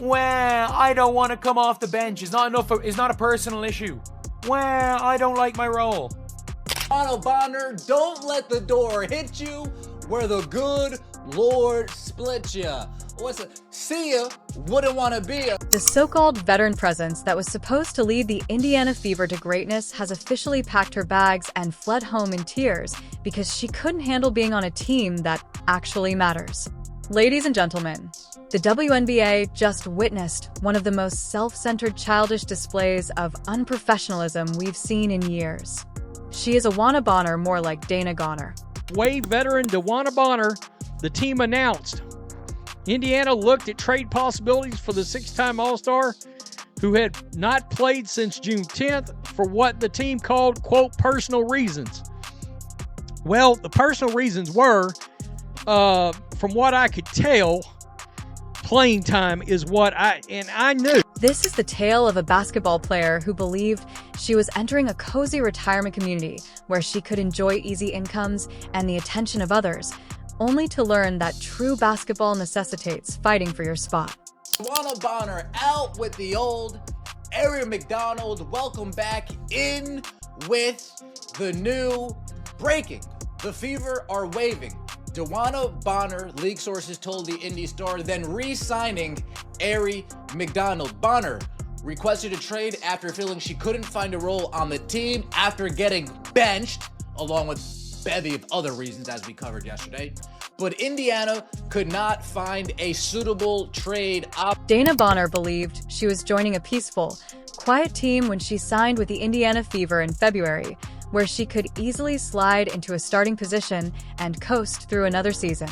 Well, I don't want to come off the bench is not a personal issue. Well, I don't like my role. DeWanna Bonner, don't let the door hit you where the good Lord split ya. See ya, wouldn't want to be ya. The so-called veteran presence that was supposed to lead the Indiana Fever to greatness has officially packed her bags and fled home in tears because she couldn't handle being on a team that actually matters. Ladies and gentlemen, the WNBA just witnessed one of the most self-centered childish displays of unprofessionalism we've seen in years. She is a DeWanna Bonner more like Dana Goner. Wave veteran DeWanna Bonner, the team announced. Indiana looked at trade possibilities for the six-time All-Star, who had not played since June 10th for what the team called, quote, personal reasons. Well, the personal reasons were, from what I could tell, playing time is what I knew. This is the tale of a basketball player who believed she was entering a cozy retirement community where she could enjoy easy incomes and the attention of others, only to learn that true basketball necessitates fighting for your spot. DeWanna Bonner out with the old. Aaron McDonald, welcome back in with the new breaking. The Fever are waving. DeWanna Bonner, league sources told the Indy Star, then re-signing Ari McDonald. Bonner requested a trade after feeling she couldn't find a role on the team after getting benched, along with a bevy of other reasons as we covered yesterday. But Indiana could not find a suitable trade option. Dana Bonner believed she was joining a peaceful, quiet team when she signed with the Indiana Fever in February, where she could easily slide into a starting position and coast through another season.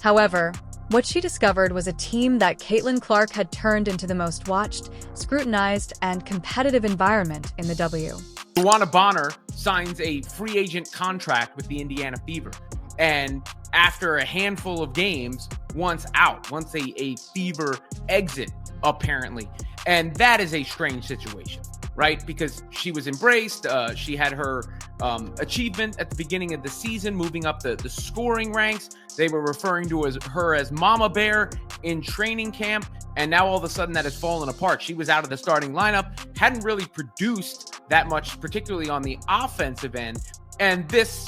However, what she discovered was a team that Caitlin Clark had turned into the most watched, scrutinized, and competitive environment in the W. DeWanna Bonner signs a free agent contract with the Indiana Fever. And after a handful of games, once a Fever exit, apparently. And that is a strange situation, right? Because she was embraced. She had her achievement at the beginning of the season, moving up the scoring ranks. They were referring to her as Mama Bear in training camp. And now all of a sudden that has fallen apart. She was out of the starting lineup, hadn't really produced that much, particularly on the offensive end. And this,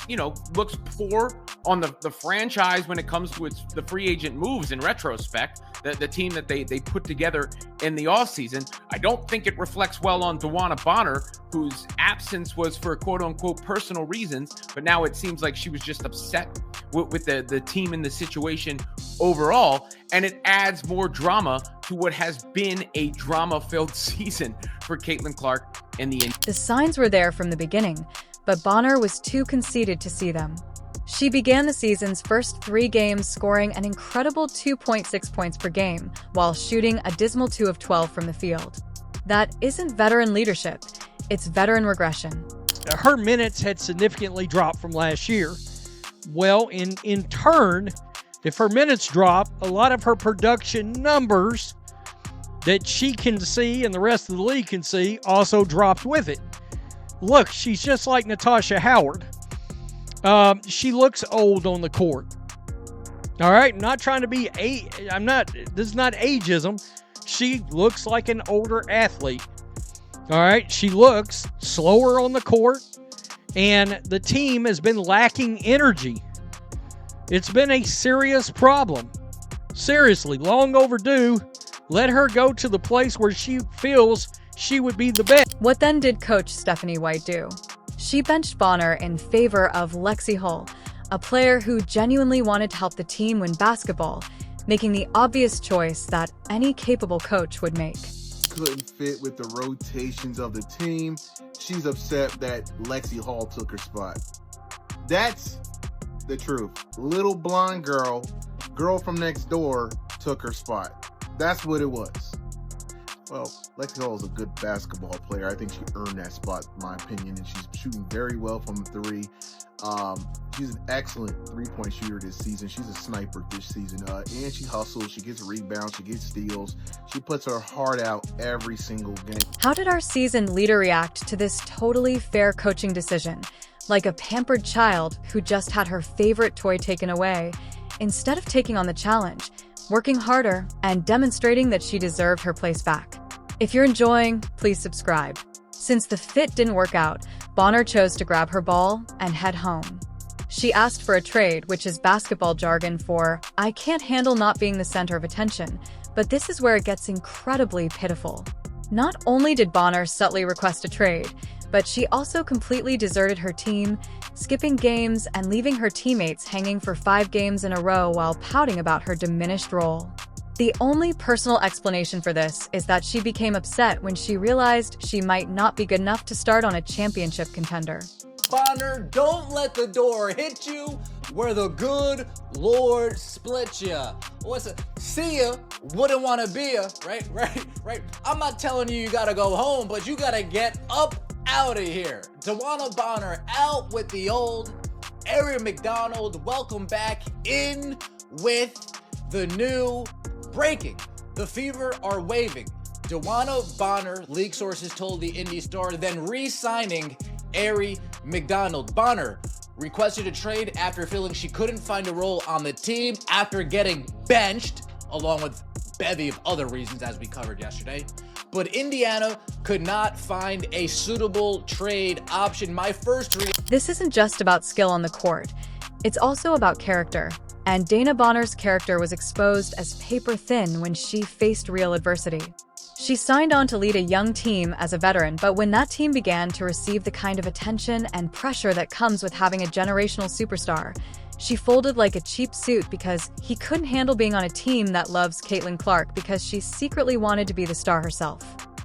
looks poor on the franchise when it comes to the free agent moves in retrospect, the team that they put together in the offseason. I don't think it reflects well on DeWanna Bonner, whose absence was for quote-unquote personal reasons, but now it seems like she was just upset with the team and the situation overall, and it adds more drama to what has been a drama-filled season for Caitlin Clark and the Indians. The signs were there from the beginning, but Bonner was too conceited to see them. She began the season's first 3 games scoring an incredible 2.6 points per game, while shooting a dismal 2 of 12 from the field. That isn't veteran leadership, it's veteran regression. Her minutes had significantly dropped from last year. Well, in turn, if her minutes drop, a lot of her production numbers that she can see and the rest of the league can see also dropped with it. Look, she's just like Natasha Howard. She looks old on the court. All right, I'm not trying to be this is not ageism. She looks like an older athlete. All right, she looks slower on the court, and the team has been lacking energy. It's been a serious problem. Seriously, long overdue. Let her go to the place where she feels she would be the best. What then did Coach Stephanie White do? She benched Bonner in favor of Lexi Hull, a player who genuinely wanted to help the team win basketball, making the obvious choice that any capable coach would make. Couldn't fit with the rotations of the team. She's upset that Lexi Hull took her spot. That's the truth. Little blonde girl from next door took her spot. That's what it was. Well, Lexi Hull is a good basketball player. I think she earned that spot, in my opinion, and she's shooting very well from 3. She's an excellent three-point shooter this season. She's a sniper this season, and she hustles. She gets rebounds. She gets steals. She puts her heart out every single game. How did our seasoned leader react to this totally fair coaching decision? Like a pampered child who just had her favorite toy taken away. Instead of taking on the challenge, working harder, and demonstrating that she deserved her place back. If you're enjoying, please subscribe. Since the fit didn't work out, Bonner chose to grab her ball and head home. She asked for a trade, which is basketball jargon for, "I can't handle not being the center of attention," but this is where it gets incredibly pitiful. Not only did Bonner subtly request a trade, but she also completely deserted her team, skipping games and leaving her teammates hanging for 5 games in a row while pouting about her diminished role. The only personal explanation for this is that she became upset when she realized she might not be good enough to start on a championship contender. Bonner, don't let the door hit you where the good Lord split ya. What's it? See ya, wouldn't want to be ya, right? I'm not telling you gotta go home, but you gotta get up out of here. DeWanna Bonner out with the old. Aaron McDonald, welcome back in with the new breaking. The Fever are waving. DeWanna Bonner, league sources told the Indy Star, then re-signing Aaron McDonald. Bonner requested a trade after feeling she couldn't find a role on the team after getting benched, along with a bevy of other reasons as we covered yesterday. But Indiana could not find a suitable trade option. This isn't just about skill on the court. It's also about character. And Dana Bonner's character was exposed as paper thin when she faced real adversity. She signed on to lead a young team as a veteran, but when that team began to receive the kind of attention and pressure that comes with having a generational superstar, she folded like a cheap suit because he couldn't handle being on a team that loves Caitlin Clark because she secretly wanted to be the star herself.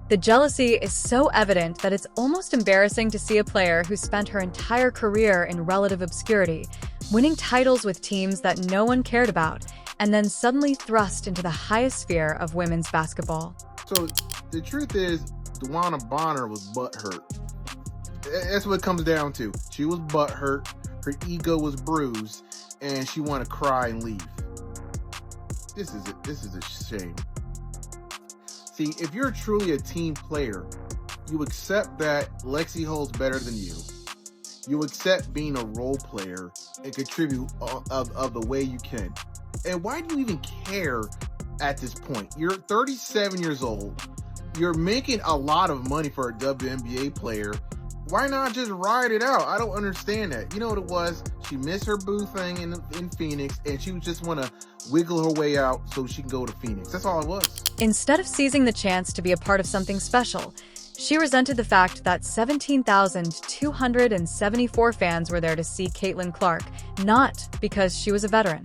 The jealousy is so evident that it's almost embarrassing to see a player who spent her entire career in relative obscurity, winning titles with teams that no one cared about, and then suddenly thrust into the highest sphere of women's basketball. So the truth is, DeWanna Bonner was butthurt. That's what it comes down to. She was butthurt, her ego was bruised, and she wanted to cry and leave. This is a shame. See, if you're truly a team player, you accept that Lexi Hull's better than you. You accept being a role player and contribute of the way you can. And why do you even care at this point? You're 37 years old. You're making a lot of money for a WNBA player. Why not just ride it out? I don't understand that. You know what it was? She missed her boo thing in Phoenix, and she just want to wiggle her way out so she can go to Phoenix. That's all it was. Instead of seizing the chance to be a part of something special, she resented the fact that 17,274 fans were there to see Caitlin Clark, not because she was a veteran.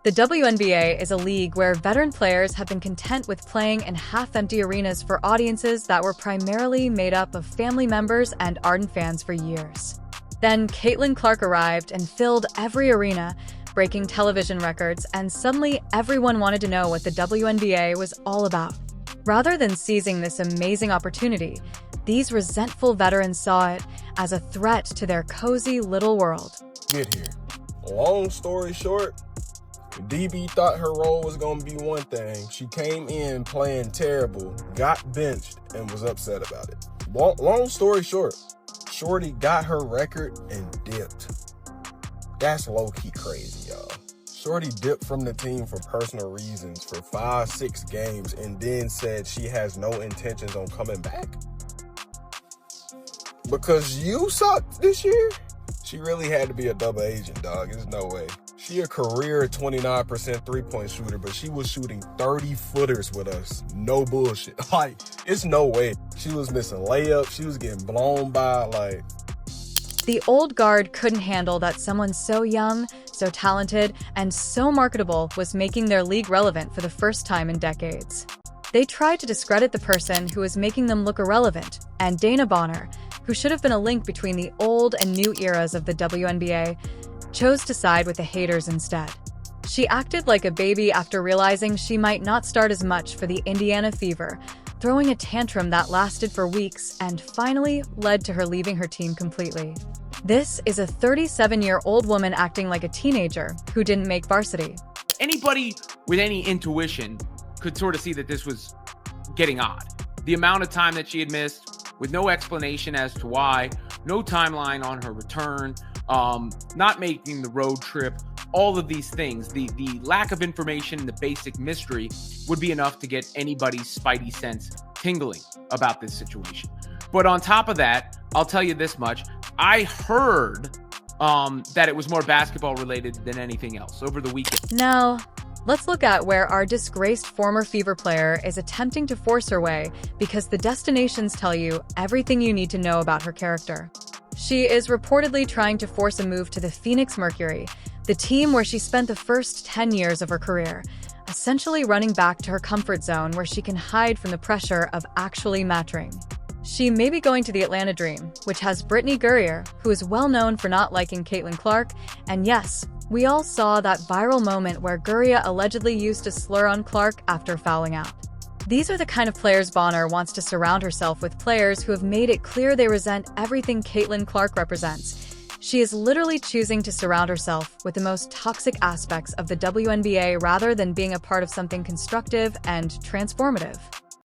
The WNBA is a league where veteran players have been content with playing in half-empty arenas for audiences that were primarily made up of family members and ardent fans for years. Then Caitlin Clark arrived and filled every arena, breaking television records, and suddenly everyone wanted to know what the WNBA was all about. Rather than seizing this amazing opportunity, these resentful veterans saw it as a threat to their cozy little world. Get here. Long story short, DB thought her role was going to be one thing. She came in playing terrible, got benched, and was upset about it. Long story short, Shorty got her record and dipped. That's low-key crazy, y'all. Shorty dipped from the team for personal reasons for 5-6 games and then said she has no intentions on coming back. Because you sucked this year? She really had to be a double agent, dog. There's no way. She a career 29% three-point shooter, but she was shooting 30-footers with us. No bullshit. Like, it's no way. She was missing layups. She was getting blown by, like... The old guard couldn't handle that someone so young, so talented, and so marketable was making their league relevant for the first time in decades. They tried to discredit the person who was making them look irrelevant, and Dana Bonner, who should have been a link between the old and new eras of the WNBA, chose to side with the haters instead. She acted like a baby after realizing she might not start as much for the Indiana Fever, throwing a tantrum that lasted for weeks and finally led to her leaving her team completely. This is a 37-year-old woman acting like a teenager who didn't make varsity. Anybody with any intuition could sort of see that this was getting odd. The amount of time that she had missed with no explanation as to why, no timeline on her return, not making the road trip all of these things, the lack of information, the basic mystery would be enough to get anybody's spidey sense tingling about this situation. But on top of that, I'll tell you this much. I heard that it was more basketball related than anything else over the weekend. Now, let's look at where our disgraced former Fever player is attempting to force her way, because the destinations tell you everything you need to know about her character. She is reportedly trying to force a move to the Phoenix Mercury, the team where she spent the first 10 years of her career, essentially running back to her comfort zone where she can hide from the pressure of actually mattering. She may be going to the Atlanta Dream, which has Brittany Gurrier, who is well known for not liking Caitlin Clark, and yes, we all saw that viral moment where Gurrier allegedly used a slur on Clark after fouling out. These are the kind of players Bonner wants to surround herself with, players who have made it clear they resent everything Caitlin Clark represents. She is literally choosing to surround herself with the most toxic aspects of the WNBA rather than being a part of something constructive and transformative.